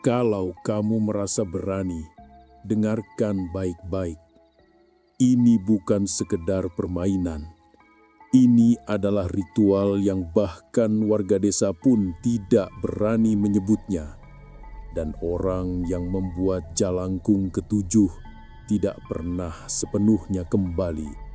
Kalau kamu merasa berani, dengarkan baik-baik. Ini bukan sekedar permainan. Ini adalah ritual yang bahkan warga desa pun tidak berani menyebutnya. Dan orang yang membuat jalangkung ketujuh tidak pernah sepenuhnya kembali.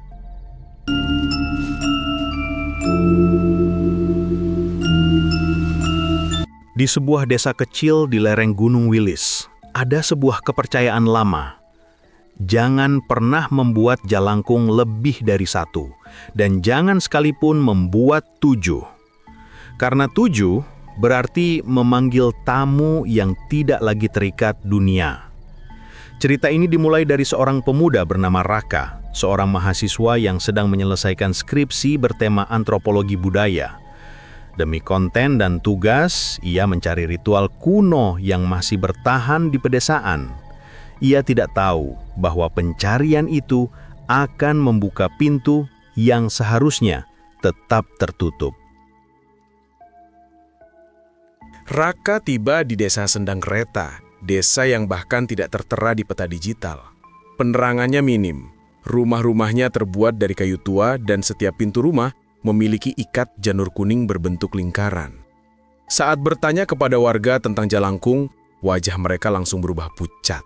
Di sebuah desa kecil di lereng Gunung Wilis, ada sebuah kepercayaan lama. Jangan pernah membuat jalangkung lebih dari 1, dan jangan sekalipun membuat 7. Karena 7 berarti memanggil tamu yang tidak lagi terikat dunia. Cerita ini dimulai dari seorang pemuda bernama Raka, seorang mahasiswa yang sedang menyelesaikan skripsi bertema antropologi budaya. Demi konten dan tugas, ia mencari ritual kuno yang masih bertahan di pedesaan. Ia tidak tahu bahwa pencarian itu akan membuka pintu yang seharusnya tetap tertutup. Raka tiba di desa Sendang Kereta, desa yang bahkan tidak tertera di peta digital. Penerangannya minim, rumah-rumahnya terbuat dari kayu tua dan setiap pintu rumah memiliki ikat janur kuning berbentuk lingkaran. Saat bertanya kepada warga tentang jalangkung, wajah mereka langsung berubah pucat.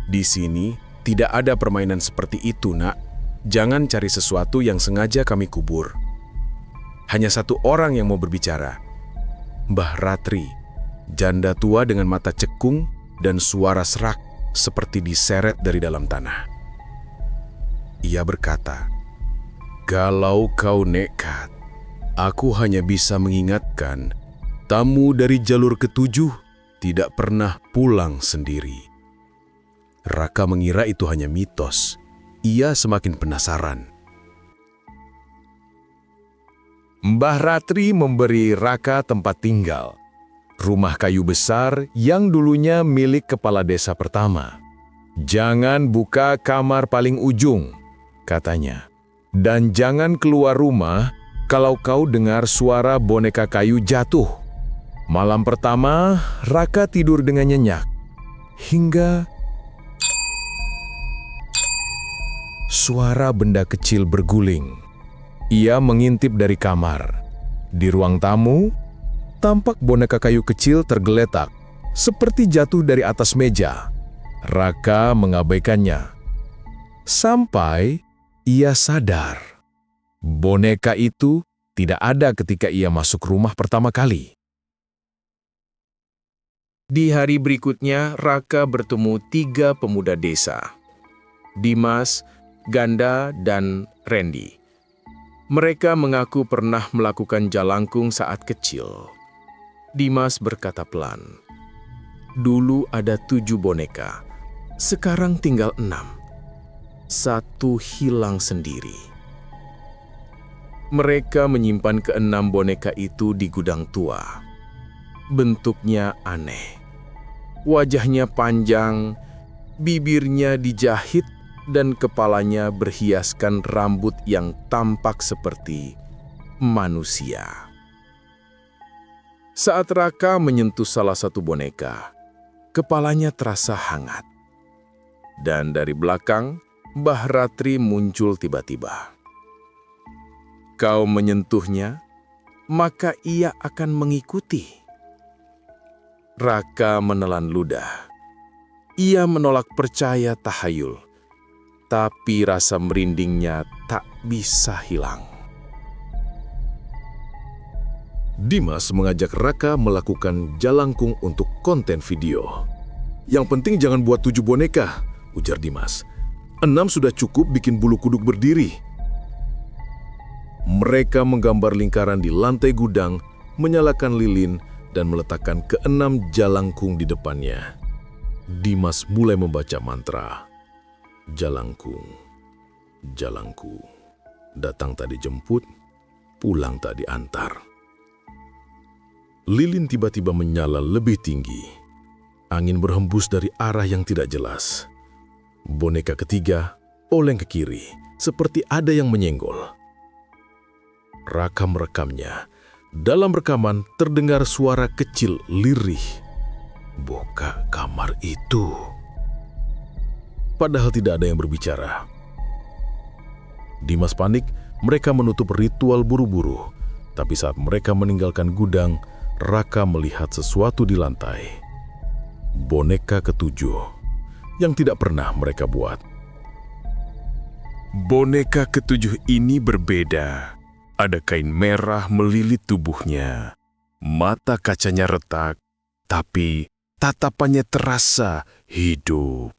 Di sini tidak ada permainan seperti itu, Nak. Jangan cari sesuatu yang sengaja kami kubur. Hanya satu orang yang mau berbicara. Mbah Ratri, janda tua dengan mata cekung dan suara serak seperti diseret dari dalam tanah. Ia berkata, "Kalau kau nekat, aku hanya bisa mengingatkan, tamu dari jalur ketujuh tidak pernah pulang sendiri." Raka mengira itu hanya mitos. Ia semakin penasaran. Mbah Ratri memberi Raka tempat tinggal. Rumah kayu besar yang dulunya milik kepala desa pertama. "Jangan buka kamar paling ujung," katanya. "Dan jangan keluar rumah kalau kau dengar suara boneka kayu jatuh." Malam pertama, Raka tidur dengan nyenyak. Hingga suara benda kecil berguling. Ia mengintip dari kamar. Di ruang tamu, tampak boneka kayu kecil tergeletak, seperti jatuh dari atas meja. Raka mengabaikannya. Sampai ia sadar, boneka itu tidak ada ketika ia masuk rumah pertama kali. Di hari berikutnya, Raka bertemu 3 pemuda desa. Dimas, Ganda, dan Randy. Mereka mengaku pernah melakukan jalangkung saat kecil. Dimas berkata pelan, "Dulu ada 7 boneka, sekarang tinggal 6. 1 hilang sendiri." Mereka menyimpan ke-6 boneka itu di gudang tua. Bentuknya aneh. Wajahnya panjang, bibirnya dijahit, dan kepalanya berhiaskan rambut yang tampak seperti manusia. Saat Raka menyentuh salah satu boneka, kepalanya terasa hangat. Dan dari belakang, Mbah Ratri muncul tiba-tiba. "Kau menyentuhnya, maka ia akan mengikuti." Raka menelan ludah. Ia menolak percaya tahayul. Tapi rasa merindingnya tak bisa hilang. Dimas mengajak Raka melakukan jalangkung untuk konten video. "Yang penting jangan buat 7 boneka," ujar Dimas. 6 sudah cukup bikin bulu kuduk berdiri." Mereka menggambar lingkaran di lantai gudang, menyalakan lilin, dan meletakkan ke-6 jalangkung di depannya. Dimas mulai membaca mantra. "Jalangkung, jalangkung, datang tak dijemput, pulang tak diantar." Lilin tiba-tiba menyala lebih tinggi. Angin berhembus dari arah yang tidak jelas. Boneka ketiga oleng ke kiri, seperti ada yang menyenggol. Raka merekamnya. Dalam rekaman terdengar suara kecil lirih. Buka kamar itu. Padahal tidak ada yang berbicara. Dimas panik, mereka menutup ritual buru-buru. Tapi saat mereka meninggalkan gudang, Raka melihat sesuatu di lantai. Boneka ketujuh yang tidak pernah mereka buat. Boneka ketujuh ini berbeda. Ada kain merah melilit tubuhnya. Mata kacanya retak, tapi tatapannya terasa hidup.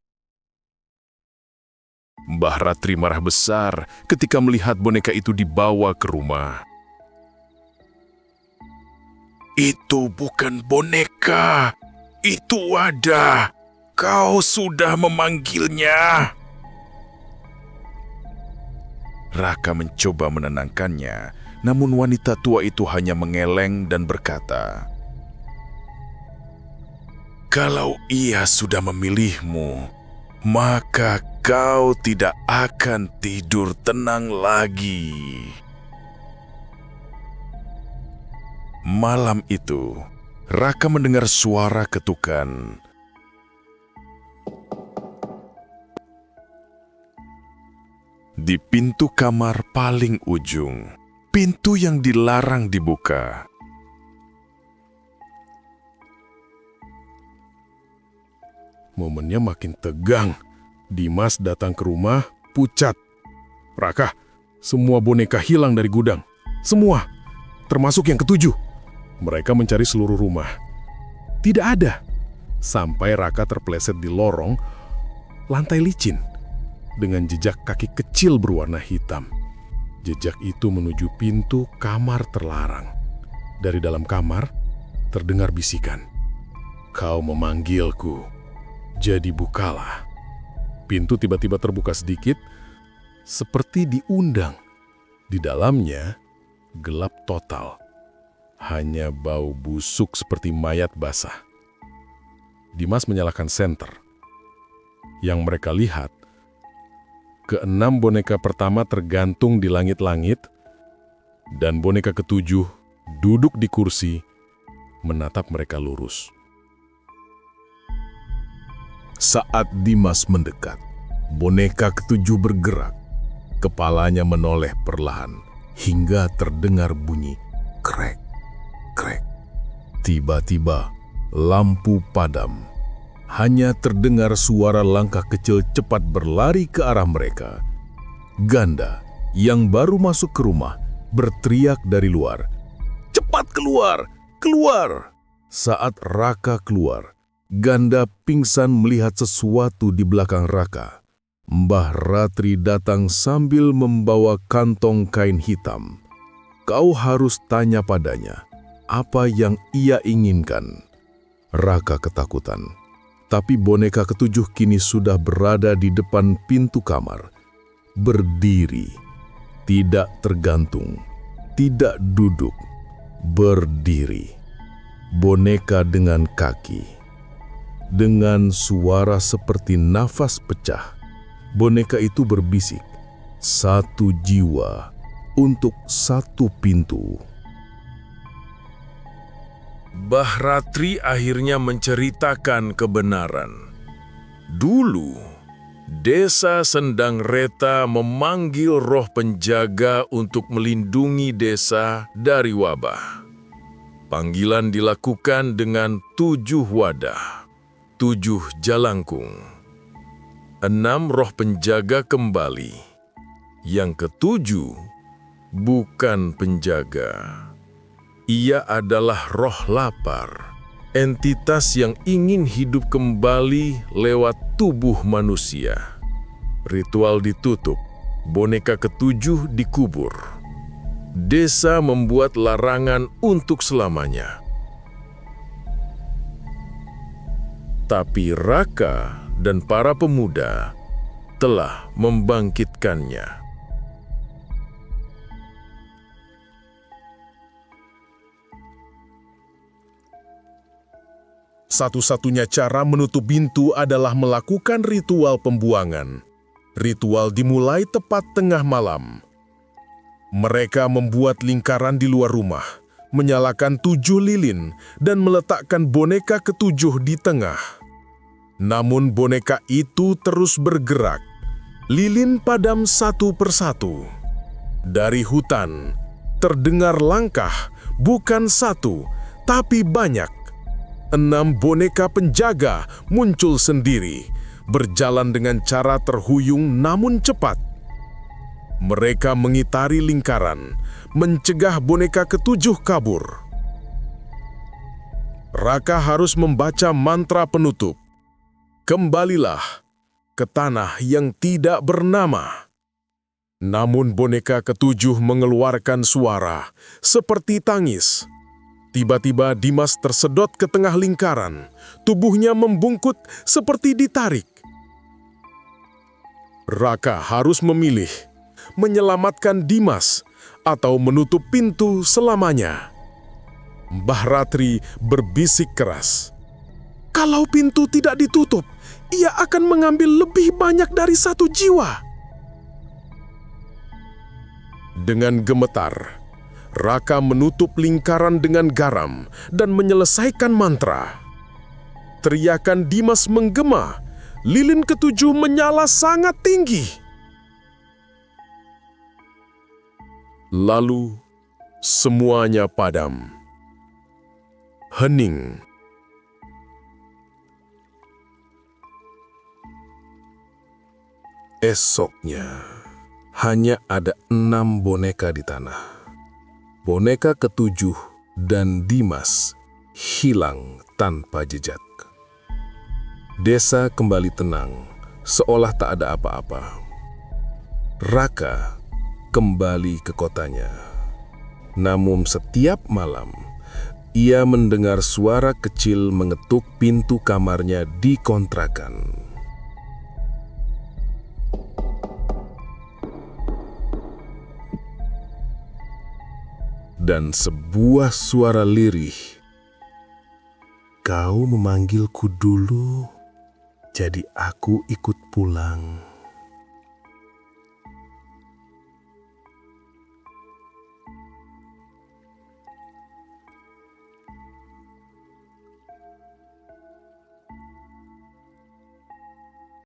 Mbah Ratri marah besar ketika melihat boneka itu dibawa ke rumah. Itu bukan boneka, itu wadah. Kau sudah memanggilnya. Raka mencoba menenangkannya, namun wanita tua itu hanya mengeleng dan berkata, "Kalau ia sudah memilihmu, maka kau tidak akan tidur tenang lagi." Malam itu, Raka mendengar suara ketukan. Di pintu kamar paling ujung, pintu yang dilarang dibuka. Momennya makin tegang. Dimas datang ke rumah, pucat. "Raka, semua boneka hilang dari gudang. Semua, termasuk yang ketujuh." Mereka mencari seluruh rumah. Tidak ada. Sampai Raka terpeleset di lorong, lantai licin, dengan jejak kaki kecil berwarna hitam. Jejak itu menuju pintu kamar terlarang. Dari dalam kamar, terdengar bisikan. "Kau memanggilku, jadi bukalah." Pintu tiba-tiba terbuka sedikit, seperti diundang. Di dalamnya, gelap total. Hanya bau busuk seperti mayat basah. Dimas menyalakan senter. Yang mereka lihat, keenam boneka pertama tergantung di langit-langit, dan boneka ketujuh duduk di kursi, menatap mereka lurus. Saat Dimas mendekat, boneka ketujuh bergerak. Kepalanya menoleh perlahan, hingga terdengar bunyi krek, krek. Tiba-tiba, lampu padam. Hanya terdengar suara langkah kecil cepat berlari ke arah mereka. Ganda yang baru masuk ke rumah berteriak dari luar, "Cepat keluar! Keluar!" Saat Raka keluar, Ganda pingsan melihat sesuatu di belakang Raka. Mbah Ratri datang sambil membawa kantong kain hitam. Kau harus tanya padanya apa yang ia inginkan. Raka ketakutan. Tapi boneka ketujuh kini sudah berada di depan pintu kamar. Berdiri, tidak tergantung, tidak duduk, berdiri. Boneka dengan kaki. Dengan suara seperti nafas pecah, boneka itu berbisik, "Satu jiwa untuk satu pintu." Mbah Ratri akhirnya menceritakan kebenaran. Dulu, Desa Sendang Reta memanggil roh penjaga untuk melindungi desa dari wabah. Panggilan dilakukan dengan 7 wadah, 7 jalangkung. 6 roh penjaga kembali. Yang ketujuh bukan penjaga. Ia adalah roh lapar, entitas yang ingin hidup kembali lewat tubuh manusia. Ritual ditutup, boneka ketujuh dikubur. Desa membuat larangan untuk selamanya. Tapi Raka dan para pemuda telah membangkitkannya. Satu-satunya cara menutup pintu adalah melakukan ritual pembuangan. Ritual dimulai tepat tengah malam. Mereka membuat lingkaran di luar rumah, menyalakan 7 lilin dan meletakkan boneka ketujuh di tengah. Namun boneka itu terus bergerak. Lilin padam satu persatu. Dari hutan, terdengar langkah, bukan satu, tapi banyak. 6 boneka penjaga muncul sendiri, berjalan dengan cara terhuyung namun cepat. Mereka mengitari lingkaran, mencegah boneka ketujuh kabur. Raka harus membaca mantra penutup. Kembalilah ke tanah yang tidak bernama. Namun boneka ketujuh mengeluarkan suara seperti tangis. Tiba-tiba Dimas tersedot ke tengah lingkaran. Tubuhnya membungkut seperti ditarik. Raka harus memilih, menyelamatkan Dimas atau menutup pintu selamanya. Mbah Ratri berbisik keras. Kalau pintu tidak ditutup, ia akan mengambil lebih banyak dari 1 jiwa. Dengan gemetar, Raka menutup lingkaran dengan garam dan menyelesaikan mantra. Teriakan Dimas menggema, lilin ketujuh menyala sangat tinggi. Lalu, semuanya padam. Hening. Esoknya, hanya ada 6 boneka di tanah. Boneka ketujuh dan Dimas hilang tanpa jejak. Desa kembali tenang, seolah tak ada apa-apa. Raka kembali ke kotanya. Namun setiap malam, ia mendengar suara kecil mengetuk pintu kamarnya di kontrakan. Dan sebuah suara lirih. Kau memanggilku dulu, jadi aku ikut pulang.